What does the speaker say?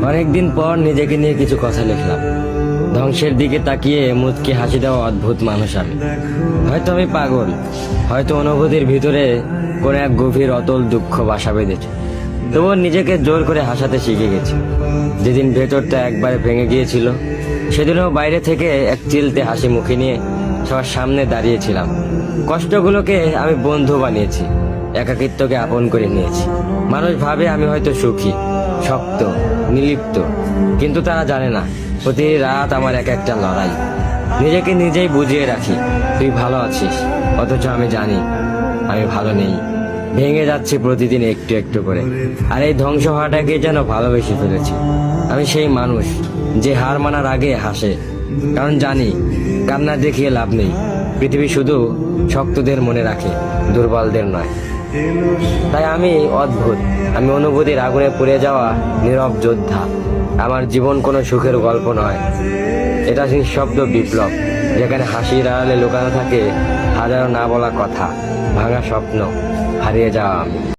অনেকদিন পর নিজেকে নিয়ে কিছু কথা লিখলাম। ধ্বংসের দিকে তাকিয়ে মুচকি হাসি দেওয়া অদ্ভুত মানুষ আমি। হয়তো আমি পাগল, হয়তো অনুভূতির ভিতরে কোনো এক গভীর অতল দুঃখ বাসা বেঁধেছে। তবুও নিজেকে জোর করে হাসাতে শিখে গেছি। যেদিন ভেতরটা একবারে ভেঙে গিয়েছিল, সেদিনও বাইরে থেকে এক চিলতে হাসি মুখে নিয়ে সবার সামনে দাঁড়িয়েছিলাম। কষ্টগুলোকে আমি বন্ধু বানিয়েছি, একাকিত্বকে আপন করে নিয়েছি। মানুষ ভাবে আমি হয়তো সুখী, শক্ত, নির্লিপ্ত, কিন্তু তারা জানে না প্রতি রাত আমার এক একটা লড়াই। নিজেকে নিজেই বুঝিয়ে রাখি তুই ভালো আছিস, অথচ আমি জানি আমি ভালো নেই। ভেঙে যাচ্ছে প্রতিদিন একটু একটু করে, আর এই ধ্বংস হওয়াটাকে যেন ভালোবেসে ফেলেছি। আমি সেই মানুষ যে হার মানার আগে হাসে, কারণ জানি কান্না দেখিয়ে লাভ নেই। পৃথিবী শুধু শক্তদের মনে রাখে, দুর্বলদের নয়। তাই আমি অদ্ভুত, আমি অনুভূতির আগুনে পুড়ে যাওয়া নীরব যোদ্ধা। আমার জীবন কোনো সুখের গল্প নয়, এটা নিঃশব্দ বিপ্লব, যেখানে হাসির আড়ালে লুকানো থাকে হাজারো না বলা কথা, ভাঙা স্বপ্ন, হারিয়ে যাওয়া আমি।